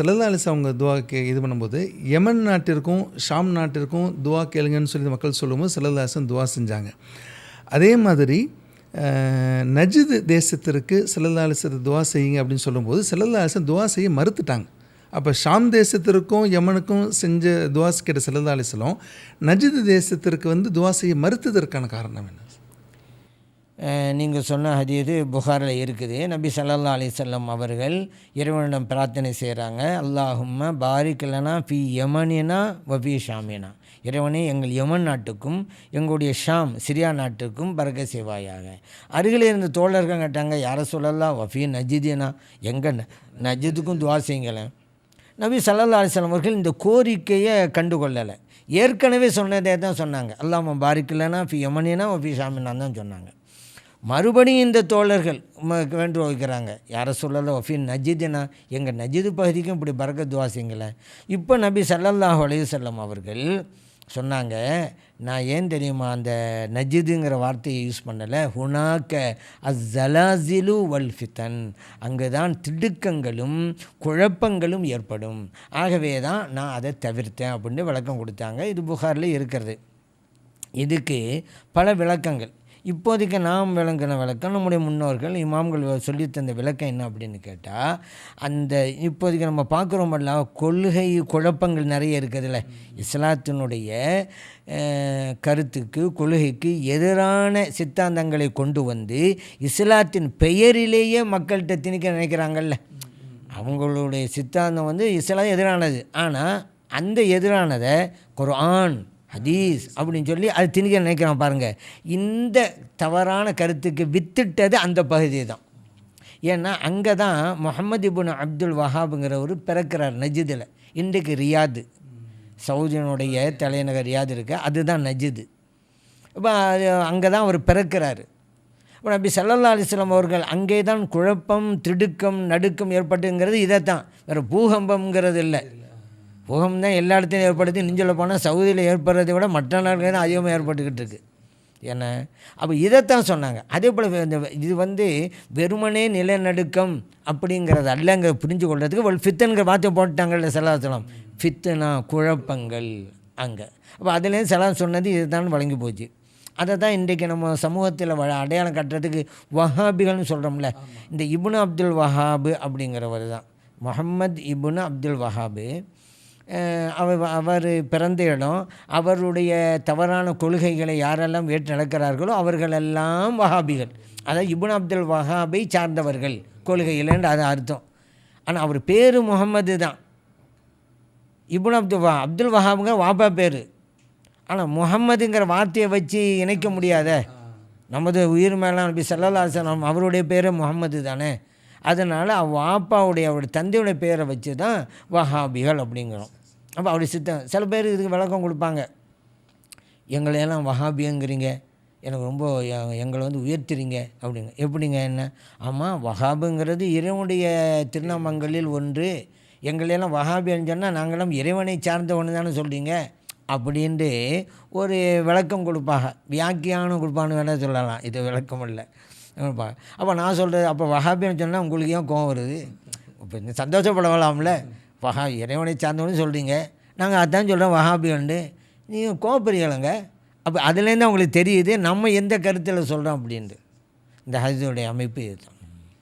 ஸல்லல்லாஹு அலைஹி வஸல்லம் அவங்க துவா இது பண்ணும்போது யமன் நாட்டிற்கும் ஷாம் நாட்டிற்கும் துவா கேளுங்கன்னு சொல்லி மக்கள் சொல்லும்போது ஸல்லல்லாஹு அலைஹி வஸல்லம் துவா செஞ்சாங்க. அதே மாதிரி நஜ்து தேசத்திற்கு ஸல்லல்லாஹு அலைஹி வஸல்லம் துவா செய்யுங்க அப்படின்னு சொல்லும்போது ஸல்லல்லாஹு அலைஹி வஸல்லம் துவா செய்ய மறுத்துட்டாங்க. அப்போ ஷாம் தேசத்திற்கும் யமனுக்கும் செஞ்ச துவா கேட்ட ஸல்லல்லாஹு அலைஹி வஸல்லம் நஜ்து தேசத்திற்கு வந்து துவா செய்ய மறுத்ததற்கான காரணம் என்ன? நீங்கள் சொன்ன ஹதீது புகாரில் இருக்குது. நபி ஸல்லல்லாஹு அலைஹி வஸல்லம் அவர்கள் இறைவனிடம் பிரார்த்தனை செய்கிறாங்க. அல்லாஹும்ம பாரிக் லனா ஃபி யமனினா வ ஃபி ஷாமினா. இறைவனே எங்கள் யமன் நாட்டுக்கும் எங்களுடைய ஷாம் சிரியா நாட்டுக்கும் பரக்க செய்வாயாக. அருகில் இருந்த தோழர்கள் கேட்டாங்க, யார சொல்லலாம் வஃபி நஜிதினா, எங்கள் நஜிதுக்கும் துவா செய்யுங்களேன். நபி ஸல்லல்லாஹு அலைஹி வஸல்லம் அவர்கள் இந்த கோரிக்கையை கண்டுகொள்ளலை. ஏற்கனவே சொன்னதே தான் சொன்னாங்க. அல்லாஹும்ம பாரிக் லனா ஃபி யமனினா வ ஃபி ஷாமினா தான் சொன்னாங்க. மறுபடியும் இந்த தோழர்கள் வேண்டு வைக்கிறாங்க, யார சொல்லலாம் வஃபி நஜிதினா, எங்கள் நஜிது பகுதிக்கும் இப்படி பரக்க துவா செய்யுங்களேன். இப்போ நபி ஸல்லல்லாஹு அலைஹி வஸல்லம் அவர்கள் சொன்னாங்க, நான் ஏன் தெரியுமா அந்த நஜிதுங்கிற வார்த்தையை யூஸ் பண்ணலை, ஹுனாக்க அஸ்ஸலாசிலு வல் ஃபிதன், அங்கே தான் திடுக்கங்களும் குழப்பங்களும் ஏற்படும், ஆகவே தான் நான் அதை தவிர்த்தேன் அப்படின்னு விளக்கம் கொடுத்தாங்க. இது புகாரில் இருக்கிறது. இதுக்கு பல விளக்கங்கள். இப்போதைக்கு நாம் விளங்கின விளக்கம் நம்முடைய முன்னோர்கள் இமாம்கள் சொல்லித்தந்த விளக்கம் என்ன அப்படின்னு கேட்டால், அந்த இப்போதைக்கு நம்ம பார்க்குறோமல்ல கொள்கை குழப்பங்கள் நிறைய இருக்குதுல்ல, இஸ்லாத்தினுடைய கருத்துக்கு கொள்கைக்கு எதிரான சித்தாந்தங்களை கொண்டு வந்து இஸ்லாத்தின் பெயரிலேயே மக்கள்கிட்ட திணிக்க நினைக்கிறாங்கல்ல. அவங்களுடைய சித்தாந்தம் வந்து இஸ்லாம் எதிரானது, ஆனால் அந்த எதிரானதை குர்ஆன் ஹதீஸ் அப்படின்னு சொல்லி அது திணிக்க நினைக்கிறான் பாருங்கள். இந்த தவறான கருத்துக்கு வித்திட்டது அந்த பகுதி தான். ஏன்னா அங்கே தான் முஹம்மது இப்னு அப்துல் வஹாபுங்கிறவர் பிறக்கிறார் நஜிதில். இன்றைக்கு ரியாது, சவுதியினுடைய தலைநகர் ரியாது இருக்குது, அதுதான் நஜிது. இப்போ அங்கே தான் அவர் பிறக்கிறார். இப்போ நபி ஸல்லல்லாஹு அலைஹி வஸல்லம் அவர்கள் அங்கே தான் குழப்பம் திடுக்கம் நடுக்கம் ஏற்பட்டுங்கிறது இதைத்தான், வேறு பூகம்பம்ங்கிறது இல்லை. பூகம்பம் தான் எல்லா இடத்துலையும் ஏற்படுத்தி, நெஞ்சில் போனால் சவுதியில் ஏற்படுறதை விட மற்ற நாடுகள் தான் அதிகமாக ஏற்பட்டுக்கிட்டு இருக்குது. ஏன்னா அப்போ இதைத்தான் சொன்னாங்க. அதே போல் இது வந்து வெறுமனே நிலநடுக்கம் அப்படிங்கிறது அல்லங்க புரிஞ்சு கொள்றதுக்கு ஒரு ஃபித்தன்கிற வார்த்தை போட்டாங்கல்ல ஸல்லல்லாஹு அலைஹி வஸல்லம், ஃபித்னா குழப்பங்கள் அங்கே. அப்போ அதுலேருந்து ஸலாம் சொன்னது இதுதான் வழங்கி போச்சு. அதை தான் இன்றைக்கி நம்ம சமூகத்தில் அடையாளம் கட்டுறதுக்கு வஹாபிகள்னு சொல்கிறோம்ல. இந்த இப்னு அப்துல் வஹாபு அப்படிங்கிறவர் தான் முஹம்மது இப்னு அப்துல் வஹாபு. அவர் பிறந்த இடம், அவருடைய தவறான கொள்கைகளை யாரெல்லாம் ஏற்று நடக்கிறார்களோ அவர்களெல்லாம் வஹாபிகள். அதாவது இப்னு அப்துல் வஹாபை சார்ந்தவர்கள் கொள்கையில்ன்ற அது அர்த்தம். ஆனால் அவர் பேர் முகம்மது தான். இப்னு அப்துல் வஹாபுங்கிற வாப்பா பேர். ஆனால் முகம்மதுங்கிற வார்த்தையை வச்சு இணைக்க முடியாத, நமது உயிர் மேலாம் நபி ஸல்லல்லாஹு அலைஹி வஸல்லம் அவருடைய பேர் முகம்மது தானே. அதனால் வாப்பாவுடைய அவருடைய தந்தையுடைய பேரை வச்சு தான் வஹாபிகள் அப்படிங்கிறோம். அப்போ அவருடைய சில பேர் இதுக்கு விளக்கம் கொடுப்பாங்க, எங்களையெல்லாம் வஹாபியங்கிறீங்க, எனக்கு ரொம்ப எங்களை வந்து உயர்த்துறீங்க அப்படிங்க. எப்படிங்க என்ன? ஆமாம், வஹாபுங்கிறது இறைவனுடைய திருநாமங்களில் ஒன்று. எங்களையெல்லாம் வஹாபின்னு சொன்னால் நாங்களாம் இறைவனை சார்ந்த ஒன்று தானே சொல்கிறீங்க அப்படின்ட்டு ஒரு விளக்கம் கொடுப்பாங்க. வியாக்கியானம் கொடுப்பான்னு வேணால் சொல்லலாம், இது விளக்கம் இல்லை. அப்போ நான் சொல்கிறது, அப்போ வஹாபின்னு சொன்னால் உங்களுக்கு ஏன் கோவம் வருது? இப்போ சந்தோஷப்படலாம்ல, இறைவனை சார்ந்தவனு சொல்கிறீங்க, நாங்கள் அதான் சொல்கிறோம் வஹாபின்னு, நீங்கள் கோவப்படுறீங்களங்க. அப்போ அதுலேருந்து அவங்களுக்கு தெரியுது நம்ம எந்த கருத்தில் சொல்கிறோம் அப்படின்ட்டு. இந்த ஹதீஸுடைய அமைப்பு இதுதான்.